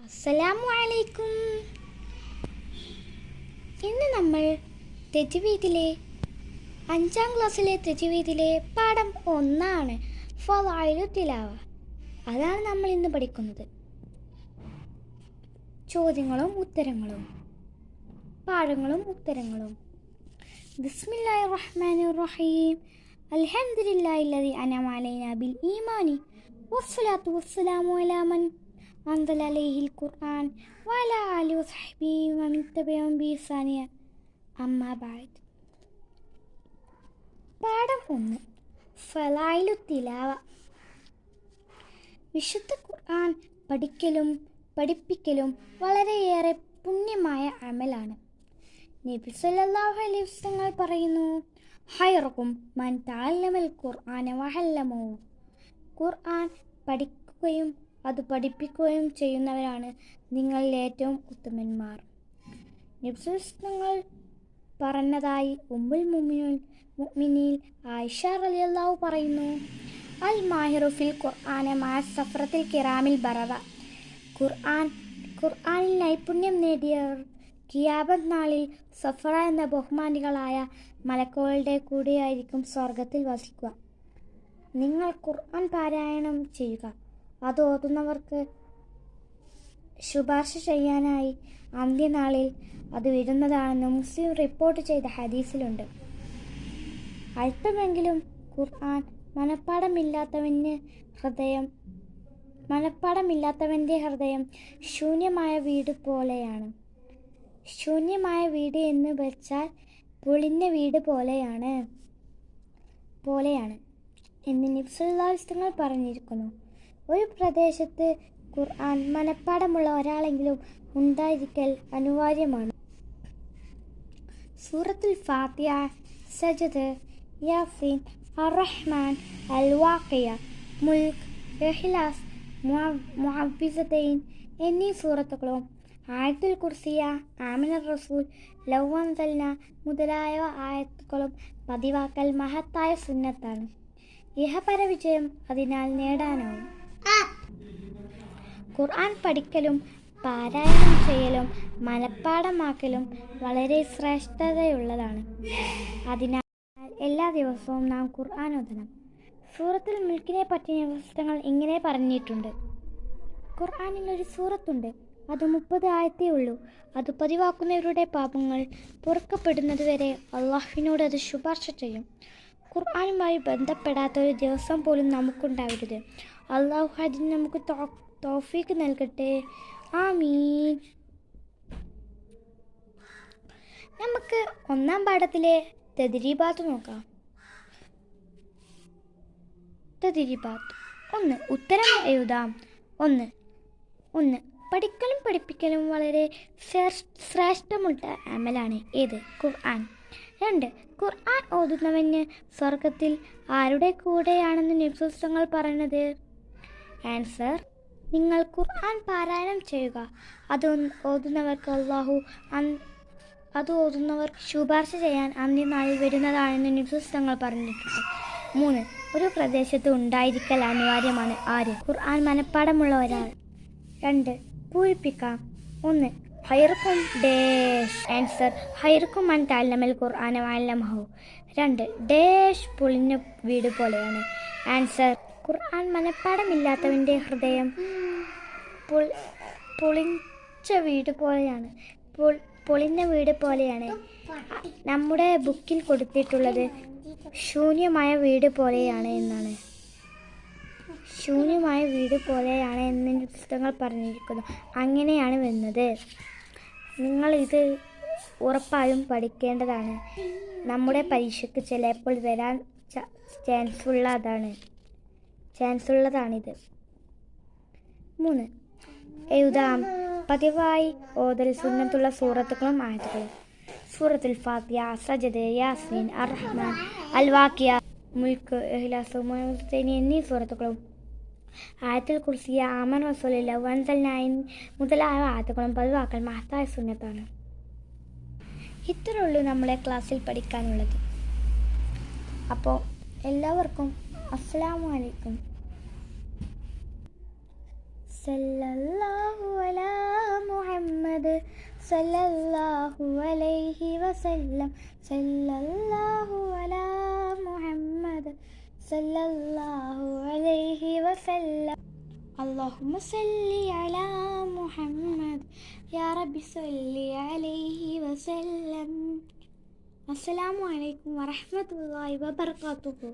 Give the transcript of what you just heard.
അസ്സലാമു അലൈക്കും. ഇന്ന് നമ്മൾ തജ്വീദിലെ 5ാം ക്ലാസ്സിലെ തജ്വീദിലെ പാഠം 1 ഫളായിലു തിലാവ. അതാണ് നമ്മൾ ഇന്ന് പഠിക്കുന്നത്. ചോദ്യങ്ങളും ഉത്തരങ്ങളും, പാഠങ്ങളും ഉത്തരങ്ങളും. ബിസ്മില്ലാഹിർ റഹ്മാനിർ റഹീം. അൽഹംദുലില്ലാഹില്ലദി അൻഅമ അലൈനാ ബിൽ ഈമാനി വസ്സലാത്തു വസ്സലാമു അലാ മൻ അൻസല അലൈഹിൽ ഖുർആൻ വഅലാ ആലിഹി വസഹ്ബിഹി വമൻ തബിഅഹും ബിഇഹ്സാൻ അമ്മാ ബഅദ്. പാഠം 1 ഫളായിലു തിലാവ. വിശുദ്ധ ഖുർആൻ പഠിക്കലും പഠിപ്പിക്കലും വളരെയേറെ പുണ്യമായ അമലാണ്. നബി സല്ലല്ലാഹു അലൈഹി വസല്ലം പറയുന്നു, ഖൈറുക്കും മൻ തഅല്ലമൽ ഖുർആന വഅല്ലമഹു. ഖുർആൻ പഠിക്കുകയും അത് പഠിപ്പിക്കുകയും ചെയ്യുന്നവരാണ് നിങ്ങളിൽ ഏറ്റവും ഉത്തമന്മാർ. നബി സല്ലല്ലാഹു പറഞ്ഞതായി ഉമ്മുൽ മുഅ്മിനീൻ ആയിഷ റളിയല്ലാഹു പറയുന്നു, അൽ മാഹിറു ഫിൽ ഖുർആന മഅ സഫറത്തിൽ കിറാമിൽ ബററ. ഖുർആനിൽ നൈപുണ്യം നേടിയവർ ഖിയാമത്ത് നാളിൽ സഫറ എന്ന ബഹുമാനികളായ മലക്കുകളുടെ കൂടെയായിരിക്കും സ്വർഗത്തിൽ വസിക്കുക. നിങ്ങൾ ഖുർആൻ പാരായണം ചെയ്യുക. അത് ഓതുന്നവർക്ക് ശുപാർശ ചെയ്യാനായി അന്ത്യനാളിൽ അത് വരുന്നതാണെന്ന് മുസ്ലിം റിപ്പോർട്ട് ചെയ്ത ഹദീസിലുണ്ട്. അല്പമെങ്കിലും ഖുർആൻ മനപ്പാടമില്ലാത്തവൻ്റെ ഹൃദയം ശൂന്യമായ വീട് പോലെയാണ്. ശൂന്യമായ വീട് എന്ന് വെച്ചാൽ പൊളിഞ്ഞ വീട് പോലെയാണ് എന്ന് നബി സല്ലല്ലാഹു അലൈഹി വസല്ലം പറഞ്ഞിരിക്കുന്നു. ഒരു പ്രദേശത്ത് ഖുർആൻ മനപ്പാടമുള്ള ഒരാളെങ്കിലും ഉണ്ടായിരിക്കൽ അനിവാര്യമാണ്. സൂറത്തുൽ ഫാത്തിഹ, സജ്ദ, യാസീൻ, അർ-റഹ്മാൻ, അൽ-വാഖിയ, മുൽക്ക്, ഇഖ്ലാസ്, മുഅവ്വിസതൈൻ എന്നീ സൂറത്തുകളും ആയത്തുൽ കുർസിയ, ആമനർ റസൂൽ, ലൗ അൻസൽനാ മുതലായ ആയത്തുകളും പതിവാക്കൽ മഹത്തായ സുന്നത്താണ്. ഇഹപര വിജയം അതിനാൽ നേടാനാവും. ഖുർആൻ പഠിക്കലും പാരായണം ചെയ്യലും മനപ്പാഠമാക്കലും വളരെ ശ്രേഷ്ഠതയുള്ളതാണ്. അതിനാൽ എല്ലാ ദിവസവും നാം ഖുർആൻ ഓതണം. സൂറത്തുൽ മുൽക്കിനെ പറ്റിയ പുസ്തകങ്ങൾ ഇങ്ങനെ പറഞ്ഞിട്ടുണ്ട്. ഖുർആനിൽ ഒരു സൂറത്തുണ്ട്, അത് 30 ആയത്തേ ഉള്ളൂ. അത് പതിവാക്കുന്നവരുടെ പാപങ്ങൾ പൊറുക്കപ്പെടുന്നതുവരെ അള്ളാഹുവിനോട് അത് ശുപാർശ ചെയ്യും. ഖുർആനുമായി ബന്ധപ്പെടാത്ത ഒരു ദിവസം പോലും നമുക്കുണ്ടാവരുത്. അള്ളാഹു അതിന് നമുക്ക് തൗഫീഖ് നൽകട്ടെ. ആമീൻ. നമുക്ക് 1ാം പാഠത്തിലെ തദ്രീബാത്ത് നോക്കാം. തദ്രീബാത്ത് 1. ഉത്തരം എഴുതാം. 1. പഠിക്കലും പഠിപ്പിക്കലും വളരെ ശ്രേഷ്ഠമുള്ള അമലാണ്. ഏത്? ഖുർആൻ. 2. ഖുർആൻ ഓതുന്നവന് സ്വർഗത്തിൽ ആരുടെ കൂടെയാണെന്ന് നബി സല്ലല്ലാഹു പറഞ്ഞത്? ആൻസർ: നിങ്ങൾ ഖുർആൻ പാരായണം ചെയ്യുക. അത് ഓതുന്നവർ ശുപാർശ ചെയ്യാൻ അന്ത്യനാളിൽ വരുന്നതാണെന്ന് നബി സല്ലല്ലാഹു പറഞ്ഞിട്ടുണ്ട്. 3. ഒരു പ്രദേശത്ത് ഉണ്ടായിരിക്കൽ അനിവാര്യമാണ്. ആര്? ഖുർആൻ മനപ്പാടമുള്ള ഒരാൾ. 2. പൂരിപ്പിക്കാം. 1. ഖൈറുക്കും ഡാഷ്. ആൻസർ: ഖൈറുക്കും മൻ തഅല്ലമൽ ഖുർആന വഅല്ലമഹു. 2. ഡാഷ് പൊളിഞ്ഞ വീട് പോലെയാണ്. ആൻസർ: ഖുർആൻ മനപ്പാടമില്ലാത്തവൻ്റെ ഹൃദയം പൊളിഞ്ഞ വീട് പോലെയാണ്. നമ്മുടെ ബുക്കിൽ കൊടുത്തിട്ടുള്ളത് ശൂന്യമായ വീട് പോലെയാണ് എന്നാണ്. ശൂന്യമായ വീട് പോലെയാണ് എന്ന് പുസ്തകങ്ങൾ പറഞ്ഞിരിക്കുന്നു. അങ്ങനെയാണ് വരുന്നത്. നിങ്ങളിത് ഉറപ്പായും പഠിക്കേണ്ടതാണ്. നമ്മുടെ പരീക്ഷയ്ക്ക് ചിലപ്പോൾ വരാൻ ചാൻസ് ഉള്ളതാണിത്. 3. എഴുതാം. പതിവായി ഓതൽ സുന്നത്തുള്ള സൂറത്തുകളും ആയത്തുകളും. സൂറത്തുൽ ഫാത്തിഹ, സജ്ദ, യാസീൻ, അർ-റഹ്മാൻ, അൽ-വാഖിയ, മുൽക്ക്, ഇഖ്ലാസ്, മുഅവ്വിസതൈൻ എന്നീ സൂറത്തുകളും ആയത്തുൽ കുർസിയ, ആമനർ റസൂൽ, ലൗ അൻസൽനാ മുതലായ ആയത്തുകളും പതിവാക്കൽ മഹത്തായ സുന്നത്താണ്. ഇത്രയുള്ളൂ നമ്മളെ ക്ലാസ്സിൽ പഠിക്കാനുള്ളത്. അപ്പോൾ എല്ലാവർക്കും അസ്സലാമു അലൈക്കും. സല്ലല്ലാഹു അലാ മുഹമ്മദ് സല്ലല്ലാഹു അലൈഹി വസല്ലം സല്ലല്ലാഹു അലാ മുഹമ്മദ് സല്ലല്ലാഹു അലൈഹി വസല്ലം. അല്ലാഹുമ്മ സല്ലി അലാ മുഹമ്മദ് യാ റബ്ബി സല്ലി അലൈഹി വസല്ലം. അസ്സലാമു അലൈക്കും വറഹ്മത്തുള്ളാഹി വബറകാതുഹു.